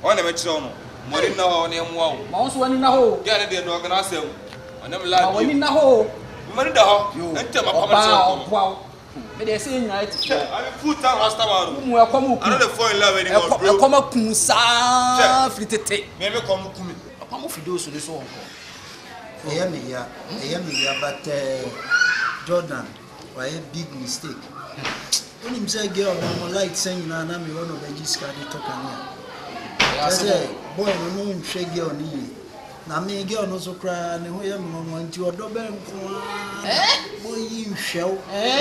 On a met some money now on him. Wow, Mouse one in a hole. Get it, no, and I say, I never like One in a hole. Money the hole, and tell my papa. Wow. They say, I put down Rastaman. Welcome. I don't fall in love anymore. Come up, Kunsa, flitted. Maybe come to me. Come off, you do so this one. But Jordan, why a big mistake. When him say girl, I'm like saying, I'm one of the Giscard talking. I say, boy, no one shake your knee. Now, me girl no so cry, and we want your double. Boy, you shall,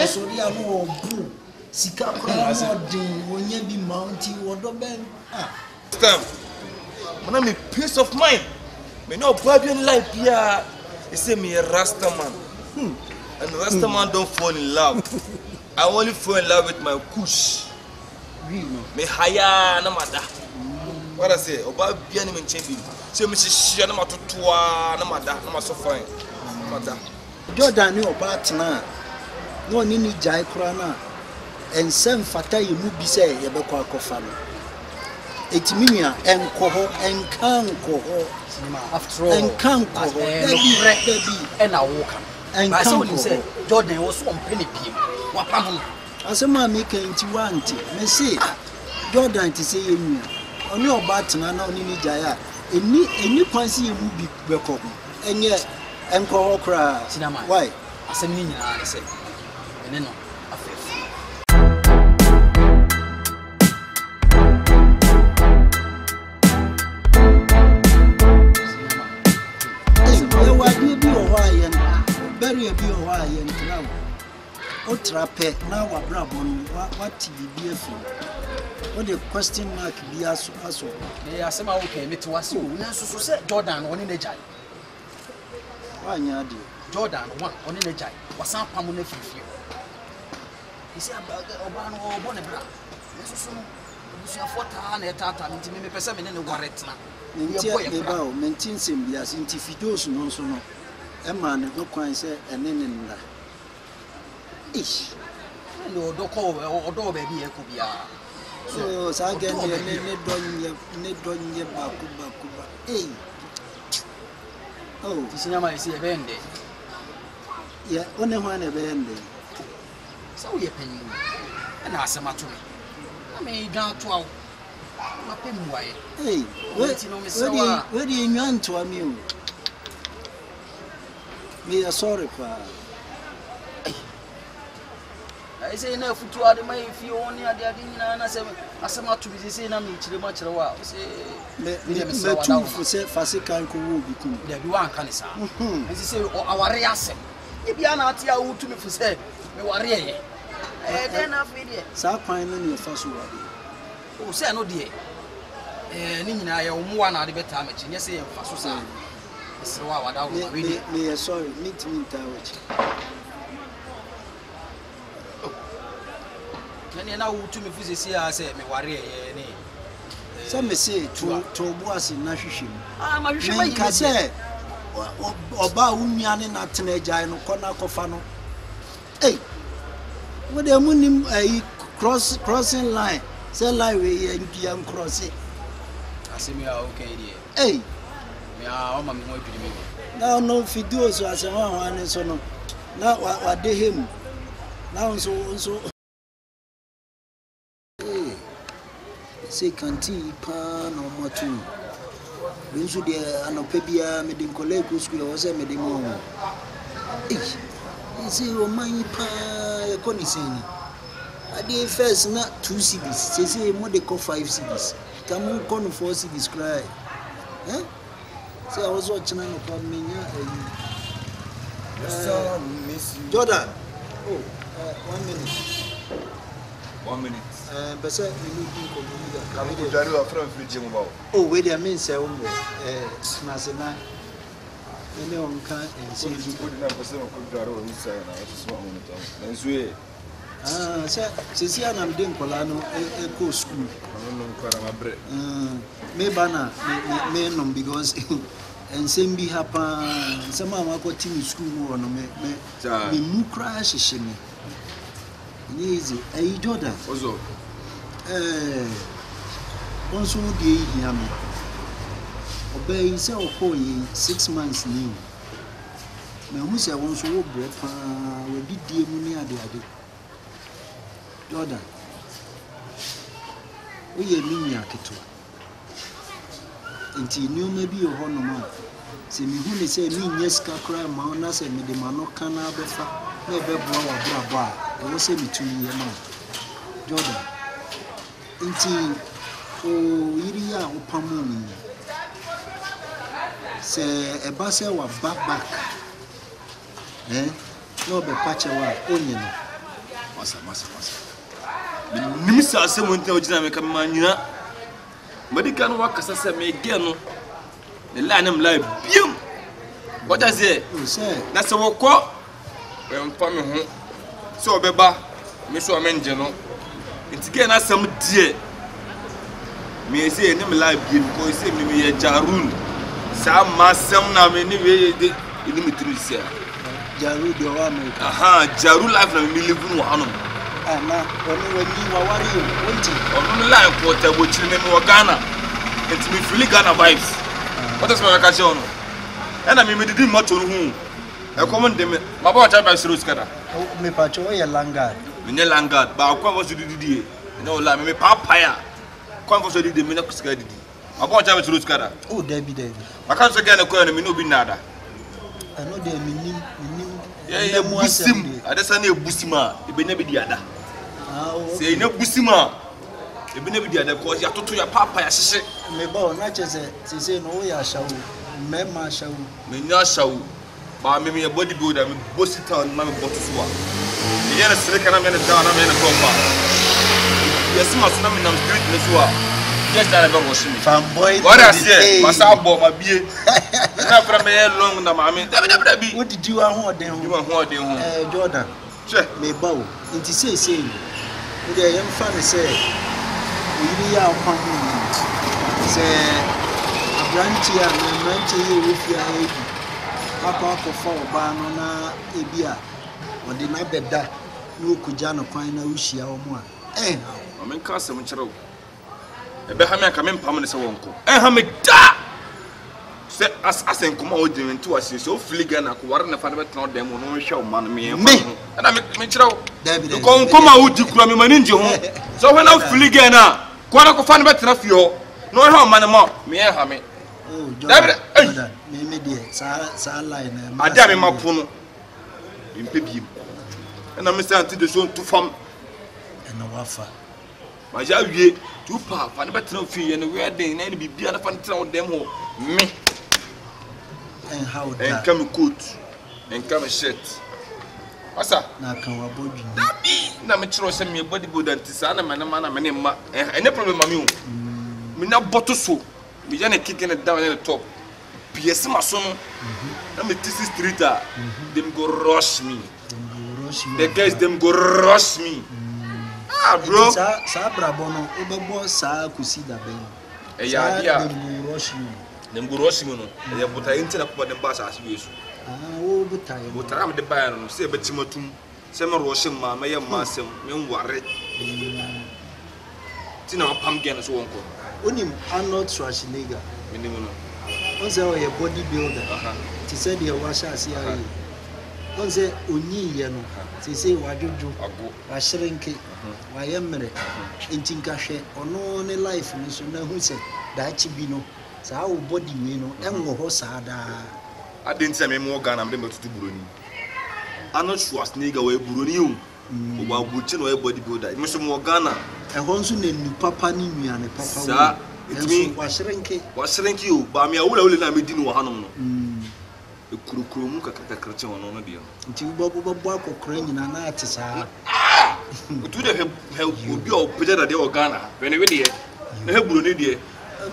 so they are more boo. Sika when you be mounting or double. Stamp. When I'm a peace of mind. Me no Babylon life here. He say me a Rasta man. And Rasta man don't fall in love. I only fall in love with my kush. Me haya na mada. What I say? Oba biya ni menchebi. Say me shia na matutua na mada na masofan. Mada. Jordan ni oba tena. No ni ni jai kura na. Ensem fata ye mu bi say ye be kwa kofa no. Etiminia enkoho enkankoho. After all, enkankoho. Baby. And I walk. And I saw you say Jordan was one penny pim. Wapam. Asema make nti wanti. Me say Jordan ti say enu. Oni oba tena na oni ni jaya. Eni kwansi ye mu bi beko. Enye enkoho kra. Why? Asem ni nyina say. Ene no. Very a beer why and now. O trape now a brabon, what beautiful. What the question mark be as well. They are somehow okay, me to us. You say Jordan one in the jai. Why, Yadi? Jordan one on in the jai. Was some permanent for you. He said about the Obano or Bonabra. This is a 4 and a tata, me percent in the warret now. Maintain him as intifidos no so no. A man no quite say and then ish. No, do call or do baby, could be. So I get ne bakuba. Hey. Oh, Sinama is a bende. Yeah, only one a bende. So you're penny. And ask him to me. I may down 12. Hey, where do you want to amuse? We are sorry, pa. I say, no, for 2 hours, if you only had the idea, and I said, to be saying, I'm each much a while. Say, the two for say, Fasican could be cool. There you are, Canisa. As you say, our reason. If you are not here, who to me for say, me worry. Then I've been here. So finally, your first word. Oh, say, no, dear. Nina, I am one at the better match. Yes, I am fast. So I don't really sorry, meet me in town. Then now to me, Fusi, I say, me worry. Some may say to was in Nashishim. I'm a sure you can say. Oba Unian in a teenager and Konakofano. Hey, what the moon a crossing line. Say lie way and Giam crossing. I say me okay, dear. Hey, me are my more to me. Now no fiduos as a one and so no. Now what they him. Now so. Hey, say canteen pan or more too. We should an opebia made in college school was a medimo. Hey, say, oh, my pa, conny. I did first not 2 CDs. Say, more they call 5 CDs. Come on, con 4 CDs cry. Eh? So I was watching on me. Miss you. Jordan. Oh, 1 minute. 1 minute. But sir, you need to oh, wait a minute, sir. Snazena. Any one can and say, sir, I'm doing Colano, a cool school. Maybe not because and same be happen. Someone got team school on me crash shimmy. Easy, a Jordan. Also, the Yami. Obey say, oh, 6 months new. Now, who say, once you broke, we did the money at the other. Jordan, we are meaning at it. Until you may be a honor. See me who say me, yes, cry, Mona, say me the mano cana befa, never blah blah. I will say me to me, Jordan. Until Iria or Pamoni say a basse or back. No, be patch away, onion. Massa. Nimsa, someone tells you, make a man, but he can work as I say, make again. The line of life, boom. What does it say? That's a walk up. I'm coming home. So, Beba, Miss Wamenjano, it's again as some dear. Me say, name life, because say me a Jarun. Some massam now, anyway, the limit. Jaru de America. Aha, Jaru life and me live in one. And now, when you are worried, on life, what I would tell me Ghana. It's me fully Ghana vibes. What is my occasion? And I mean, we didn't much on whom. I comment them. My boy, I buy Sruskada. Me patrol a langard. We need langard, but I come was to do the no lie, me papaya. Come was to do the Minakuskadi. My boy, I buy Sruskada. Oh, Debbie. I can't again a coin and me no be nada. I know they mean. Yeah, Bussim. I just say Bussima, it be never the other. Say no Bussima. It be never the other because you have to your papa. Me bow, not just say no, ya shall. Memma shall. Me not shall. But me a bodybuilder, me bossy town, my bottle. The year is second, I'm in a town, I'm in a compa. Yes, my son, I'm street in the swap. Yes, I don't wash me. Fanboy, what I say, my son bought my beer. Not from a long, I what did you want them? You want what they want, Jordan. Me bow. It is say, the young family say, we are coming. Say, a branch here, a branch here with your head. Papa for Banana, Ebia, or the Nabeda, no Kujano Pina Ushia or more. Eh, I'm in Castle Charo. A Bahamian come in permanent uncle. Eh, Hamida! Say, as I think, come out into us, so fligan, I could father not them on show man me. And I make Mitchell. Come out, you call me maninjo. So when I'm fligan, Quanaco fan better enough you. No, how man, me, Hammy. Oh, Jordan, me, dear, Saline, I damn my puno. In Pipim. And I'm Mr. the zone to farm. And no wafa. My Javier, 2 pap, and better no fee, and where they need to be beer of town them me. And how and come a coat and come a shirt. What's that? Now come a body. Now, Mitchell send me a bodyboard and Tisana, man, and no problem, mammy. Me not bottle so. Me just kicking it down at the top. P.S. my son, I'm a TC streeter. Them go rush me. The guys, them go rush me. Ah, bro. Sabra bono, Oberbo, Sa Kusida Ben. Yeah, them go rush you. Them go rush me, no. They put a internet for the bus as you. Oh, but I'm the baron, say, but Timotum, some rushing my mayor, master, young worry. Tina pumpkin as one. Only Arnold Schwarzenegger. Once I was a bodybuilder, she said, "You wash us here." Once I Uni, she said, "Wajuju, Washerenke, Wayamere, in Tinkashe, or no only life, Miss who said, Dachibino, so our body, you know, and Hosada." I didn't say more gun, I'm able to Bruni. Arnold Schwarzenegger, where Bruni, while Butcher, or bodybuilder, Mr. Morgana. And once you name Papa Nimi and Papa, sir, it's me, Washerenke, you, but me, I will only let me do one. The Kurumuka Kakakracha on a deal. Until Bobo Bako Crane and an artist. Do they help you go better than the Organa? When you did, help Bruni, dear.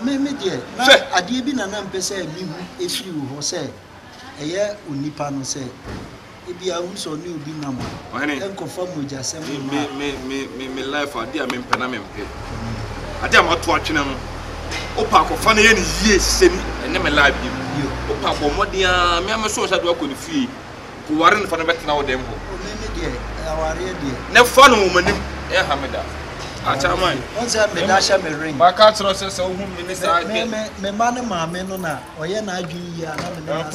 Maybe, dear, I did be an ampese, if you who said, a year Unipano said. Maybe I also knew be number. I don't conform with just me life. I did. I'm in Panama. I did not watching them. Opa, funny any years, and never live you. Opa, what the mamma source I work on the fee. Who aren't for the better now, them. Maybe, dear, our dear. Never fun woman, eh, Hamida. Achaman. Once I made Dasha me ring. My catch no say so hum minister. Me man maame no na oye na adwin yi ana me na.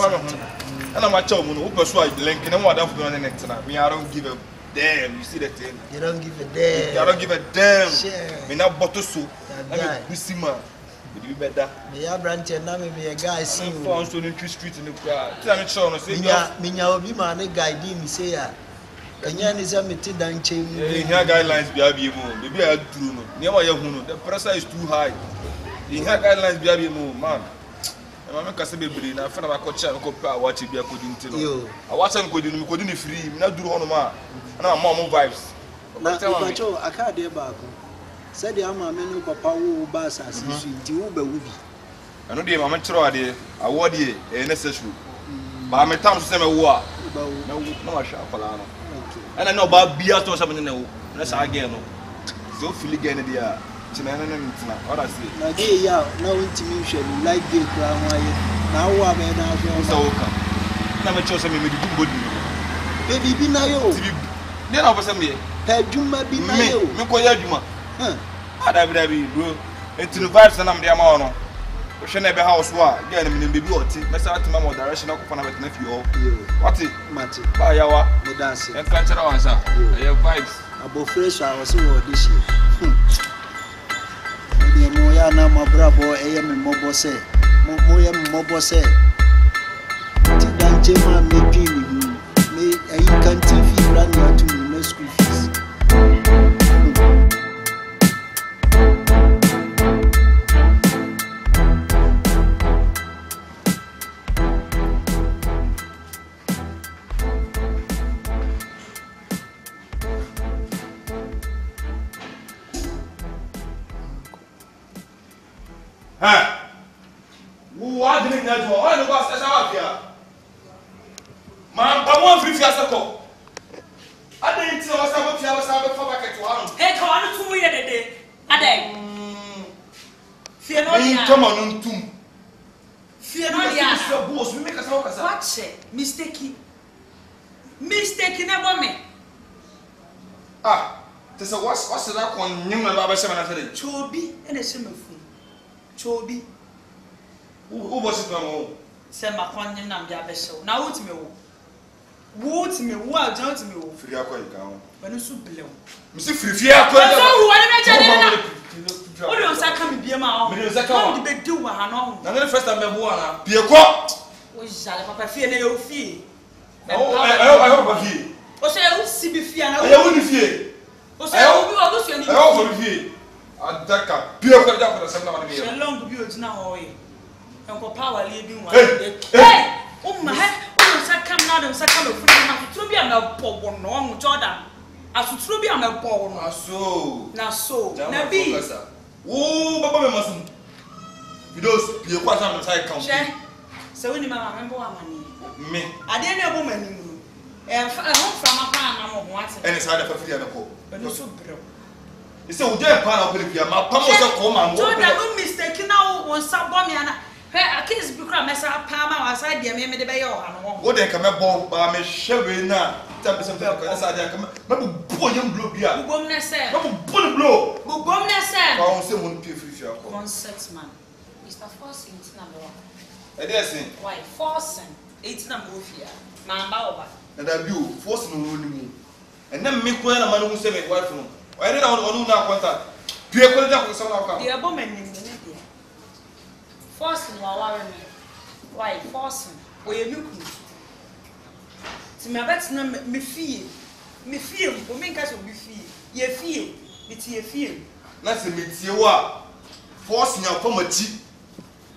And I'm a child, who persuade link and what I'm going to next time. I don't give a damn. You see that thing? You don't give a damn. I don't give a damn. Share. Me not bottle soup. I'm a busy man. You better. Me a branch and now me a guy see you. Found so in street in the crowd. Tell me, Sean, say, Minya obi man a guide me say ya. Kenya is a meti dan chain. Here guidelines be able. Maybe I do no. Never you know. The pressure is too high. In here guidelines be able, man. I'm not going to be able to watch it. I watch them coding free. I'm not doing one more. And I'm more vibes. I can't do back. Said the Ama menu papa who bass as you will be. I know the Mamma Troy, I want ye a necessary. But I'm a town to say a war. No, I shall follow. And I know about beer to something. That's again. So, feel again, dear. What I say? Now, yeah, no intimation, like gay crown. Now, I'm an hour. I'm a chosen me to do good. Baby, be now. Then I was a me. Had you might be now. Juma. I'd have bro. Into the vibes and I'm the amount. We shall never house war. Get him in the beauty. Let's out to my direction of one of it nephew. What it, Matty? By our dancing and cancer answer. Your vibes. About fresh hours over this year. Moya na mabrabo AM mobo say moya mobo say ti danche ma me dream me ayi kan TV run your to no school fees What did you do? I know what's out here. Man, I want free fiasco. I didn't know what's up here. What's up for back at one? Hey, come on, 2 years a day. Adek. Fear no, come on, two. Fear no, boss. We make us talk. What's it? Mistake never me. Ah, this is what's that one? You know about 7 after Chobi and a similar food. Chobi. Who was it? Send my one in Nambiabeso. Now, what's me? What's me? What don't me? Free account. When you soup below. Mr. Free account. What do you say? Come be a man. Come be do what I know. Now, the first time I want to be a cop. We shall papa fear no fee. I hope I feel. O say o si be fear na. I won't fear. O say o bi o go so ni. I hope I feel. Adaka. Be a cop that for the 7 hours. She long bi o tina ho yi. Enko power le bi wa. Hey. O ma he o say come now dem say come free na tuturo bi am na pogo no on Jordan. Asuturo bi am na pogo no. Na so. Na bi. Oh, baba me masum. Because be a kwasa me sai count. Se woni mama membo amani. Me. Ade na bo mani mu. Ho from apa na mo ho ate. Ene sa da fa fia na ko. Eno so bro. You say we dey pa na ko fia ma pa mo se ko ma mo. Jordan no mistake na won sabo me ana. He a case bi kra mesa pa ma wa side de me de be yo ha no. Wo dey ka me bo ba me hwe na 10% ka sa de ka me bo yam blow bia. Bugom na se. Me bo blow. Bugom na se. Ba on se mo npi fia ko. Concept man. Mr. Forcing number 1. E dey sin. Why forcing? 8 number fia. Ma ba oba. Na da bi o force no ro ni mu. E na me ko na ma no mu se me wife no. O ere na onu na contact. Pie ko ja ko se na ka. Dey abo mani ni dey. Forcing wa ware me. Why forcing? We you ku. Ti me bet na me fie. Me fie o me nka so bi fie. Ye fie. Me ti ye fie. Na se me tie wa. Force nya fa machi.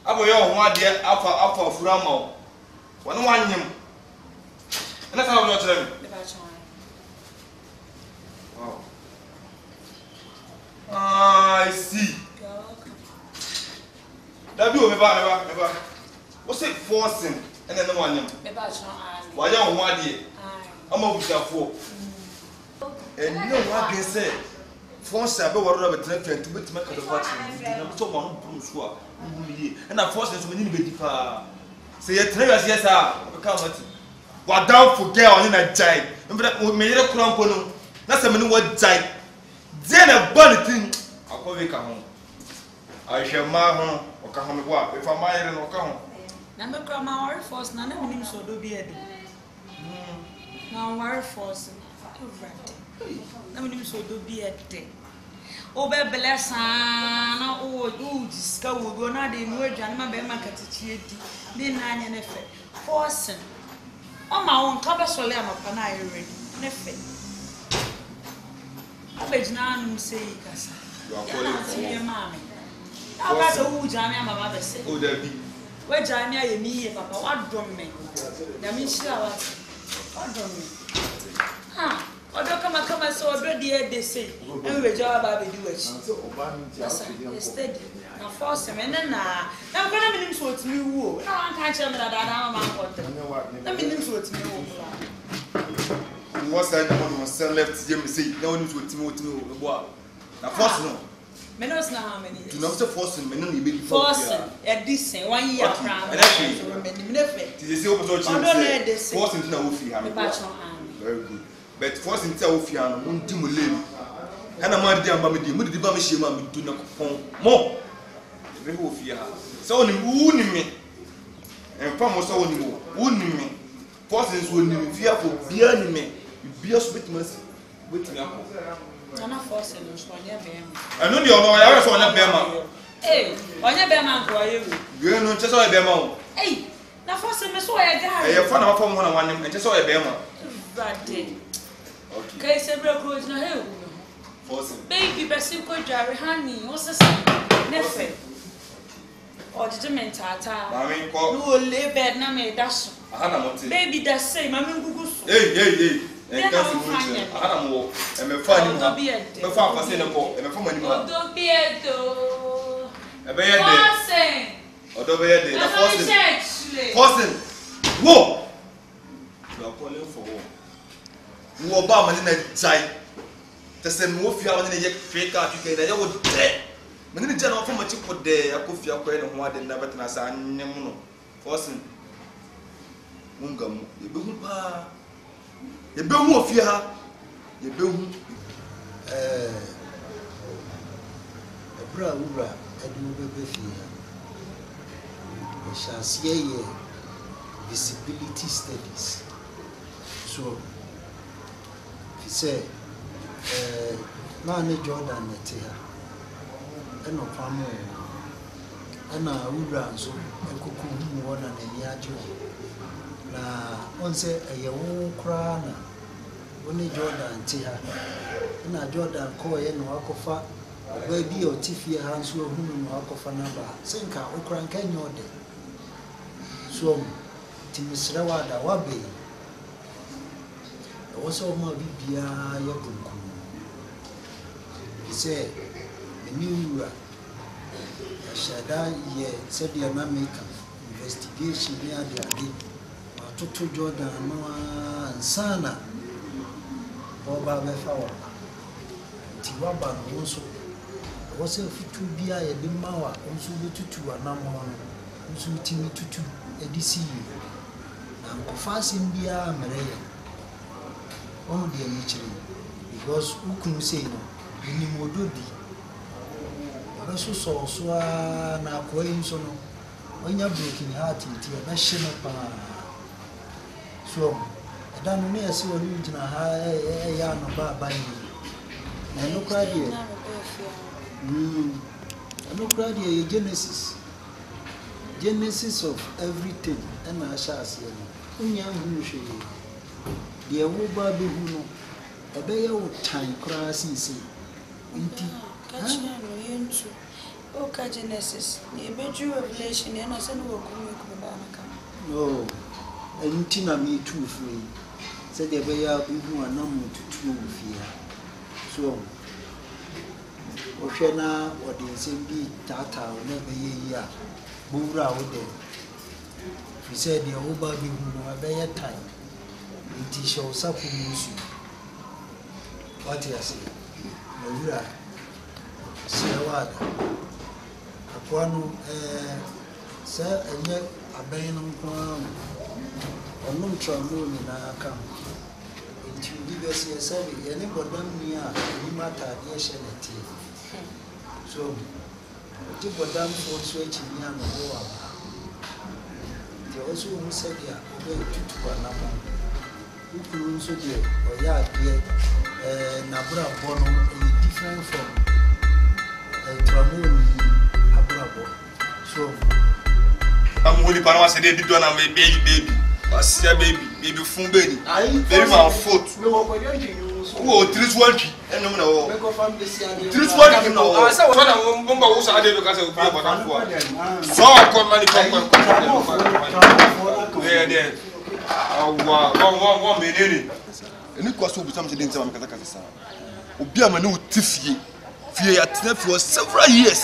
Abo ye ho ade afa afura ma o. Wonu wanyem. Na sa wo chere me. Wow. I see. That be never. What's it forcing? And then no one. Why don't want it? I'm over for. And you know what they say? Force about what Robert to make a party. I'm so one and I force them to be deeper. Say, yes, sir. What down for girl in a giant. Remember that we made a crumple. That's a minute what giant. then a bunny thing. I'll call you home. I shall my home or come home. If I'm married or come home. Number grandma or force, none of them so do be a now wire force. None of them so do be a day. Oh, bless Anna, oh, discover, we're not in word, and my market to be 9 and effect. Forcing. On my own cover solemn upon I already. Nephet. I bet none say, Cassa. You are calling for your mammy. I'll rather who Jammy, my mother said. Oh, there be. Where Jammy, and me, Papa, what drum me? That means what drum me? Ah. Odo kama so odo de dey say enwe jawa ba be do achi steady na force me na na kana minim so otimi wu na wan kan che me da ma kwonte na minim so otimi wu what's that one was left here me say na minim so otimi wu bo na force no me no na how many years do not say force me no be force e decent 1 year crown me no fe ti say obo so chi force na wo fi ha very good. But first in tell of Yan, Muntimulin, and a man down by me, Mudi Bamishima, do not more. Very of ya. So, wounding me, and Pamos only wounding me. Persons wounding me, fearful, bearding me, beer sweetness with me. I'm not forcing you, so I never am. I know you know I also want to Bema. Eh, I never am for you. You know, just a Bema. Eh, now forcing me so I got a fun of one on one and just saw a Bema. Okay, several clothes na hill. Baby, Bessie could drive honey. What's the same? Nephew. Or did you mean Tata? Mammy, call you live bed, na me dash. Baby, that's same. Mammy, Google. Hey. And that's the animal. And my father, my father said, and my family. Don't be a do. A bad day. Although we had the Forcing. Whoa! You are calling for war. You are bound in a giant. The same wolf you are in a fake out. You get a would dead. When the general from a chip for day, I could feel quite a while and never than us. I never forcing. Mungam, you boom pa. You boom of ya. You boom. A brown rat, and you will be here. We shall see visibility studies. So, he said, Nani Jordan, and no family, and I would run so a cuckoo one and a yajo. Now, one say a young crown, only Jordan Tia, and a Jordan Coy and Wakofa, where be your Tiffy hands who Wakofa number, Senka, Okran can your day. So, Timisrawada Wabi. Also, my Bibia Yakunku. He said, the new Shada ye said the American investigation near the Adi, Toto Jordan, Noah, and Sana, Boba Befawa, Tiwaba, also was a futu bia a dimawa, also the tutu and Namon, also Timmy tutu, a DC. And Kofas India, Maria. Oh, dear Mitchell, because who can say no? Minimododi. Also saw Swana Quain so no. When you're breaking heart into a national power. So, I don't know, so you in a high yarn about by me. And look right here. And look right here, Genesis of everything, and I shall say, the Awoba be who know a bear time crossing sea. Okay, Genesis, the bedroom revelation, and I send work. No, and Tina me too free. Said the bear be who are numbered to 2 fear. So, Oshana or the same be Tata or never ye, Bura out there. He said the Awoba be who know a bear time. It shall suffer you. What I say, Mavira, Sawad, Aquano, sir, and yet a bain on crown, or no trouble in our account. into university and say anybody me you matter the SNT. So the bodam for switch me and go. They also who said yeah, we to Panama. Who could also do or yeah, Nabra Bono is different from Tramon Abrabo. So I'm only Panama said they did one of my baby. I see a baby from baby. Very my foot. Oh, 320. And no, 320. I said, what I'm going to say because of what so come money come. There. Oh, 1 minute. And it was so something in some Kazakastan. Obiama no tifie. Fear at for several years.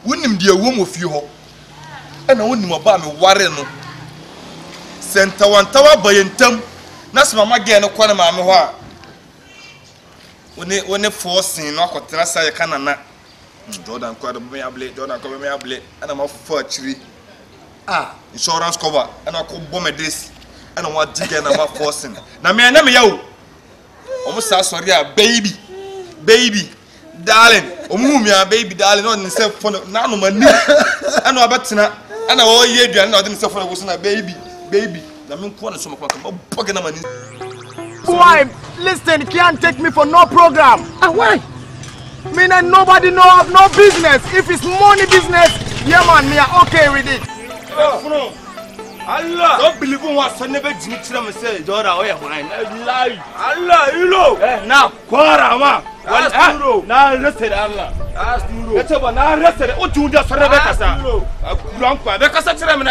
When him dear woman of you, and I wouldn't about me warren. Senta one tower by intem. Nas mama again, no corner mamma. When they forcing, no cotrasa, canana. Jordan called me a blade, Jordan called me a blade, and I'm off for a tree. Ah, insurance cover, and I could bomb this, and I want to get about forcing. Now, me and you almost sorry, baby, darling, Omumia, baby, darling, on himself for none of my knee. I know about Tina, and I all year, and not himself for a was a baby. I mean, corner some bugging on why? Listen, can't take me for no program. And why? Me and nobody know of no business. If it's money business, yeah man, me are okay with it. Allah, don't believe in what son never did to say, Jordan, oh yeah, lie. Allah, you know. Now, Quarama. Well, now listen, Allah. Ask you. Let's have an arrested. Oh, you just Rebecca. Rebecca, such a man.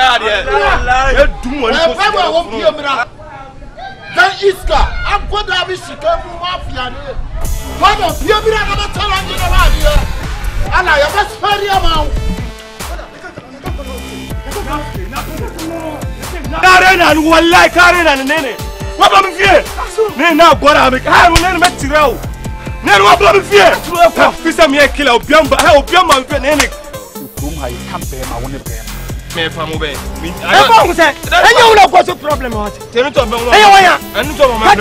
Then Iska, I'm going to have a chicken mafia. What of you? I'm not telling you about you. And I am a very amount. Karen and one like Karen and Nene. What am I fear? Men now, what I'm met to row. Never what am I fear? Fisa me a killer of Biamba, help Biamba and Nene. Whom I can't pay my one of them. Me from away. I don't say, I know what was the problem. Tell it to me. And to my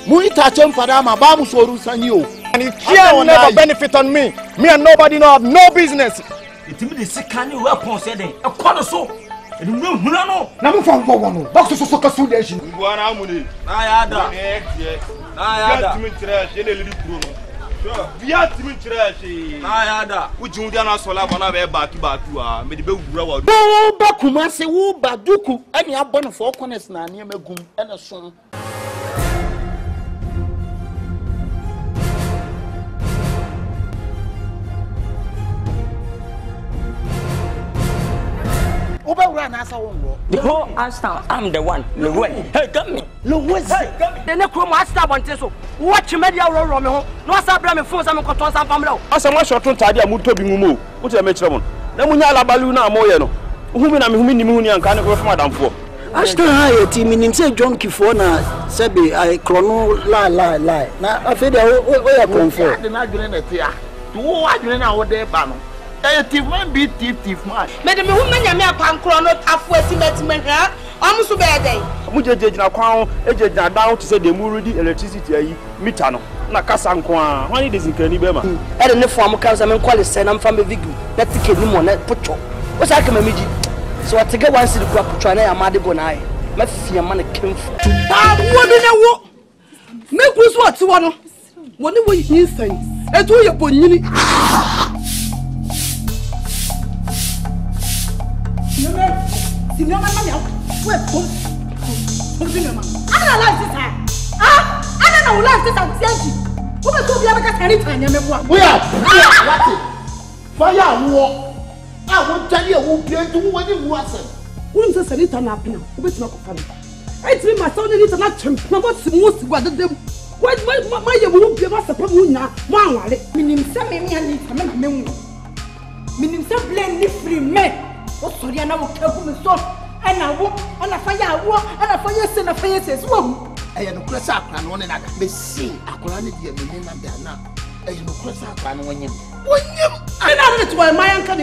Muita Champadama, Bamu Sorusanio. And it can never benefit on me. Me and nobody know of no business. It is the kind of weapon said a corner so. And no, Namu from Bono, Box of Soccer. One harmony. I had via Timmy Trash. I had which you done also love another back to back. Made the big brother. Oh, Bakumasi, who Baduku, and you have one of 4 corners now near Megum and a son. The whole Asta, I'm the one. Hey, come me. Louis, the Necro Master wanted so. Watch media roll Romeo. No Sabra for some control some family. As a much short tidy, I would to be moved. What's a metron? Namunya Baluna Moyano. Whom I'm Muni and can't go from Madame for. Asta high team in say John Kifona, Sebi, I chrono lie. Now I feel where I come for. The Nagrin here. To what I know there, Bano. Thief man be thief man. Madam, woman, you may come chrono halfway cement. I'm so bad. Mujajina Crown, agent down to say the Muridi electricity, Mitano, Nakasanqua, why is it Canibema? I don't know for my cousin and call it send I'm from a vigil. Let's take him on that put. What's I come a so I take a one city crop to try and Madibonai. My fear man came from. What do you want? Make us what you want. What do you think? I do your bonny. Senior man, where come? I don't like this time. I don't like this time. Who will be able to carry time? We are fire war. I won't tell you who play to when you was. Who is a senator now? Who is not funny? I tell my son is not champ. No, what's the most what them? Why my won't give us a problem now? One, meaning some men and meaning some blame free men. What's the end of the store? And I walk on a fire, and a fire send a fire says, Whoa, I am a cross up and one another. They see a quantity of the name and they're not. I am a cross up and when you. I know that's why my uncle.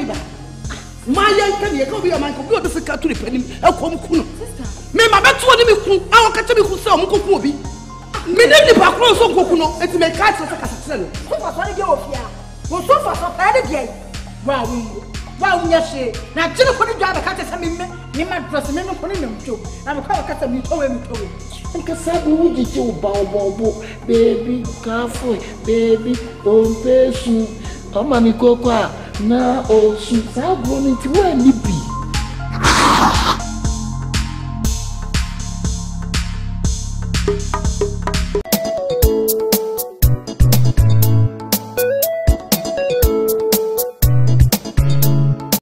My young can you go be a man who go to the country penny. I'll come. Sister. Me ma betu oni mi kun, awon kache mi kun se o mu kokun obi. Me dem ni pa kun so kokun no, eti me ka ti so ka se no. So fa so ni ge ofia. Wo so fa so ta de die. Wa wu nya she. Na jini ko ni dwa be ka te se me ma dress me no ko ni mcho. Na me ka se mi towe. Nka sabu wujije uba baby kafo baby ompesu amani kokwa na osu sabu ni ti wa ni bi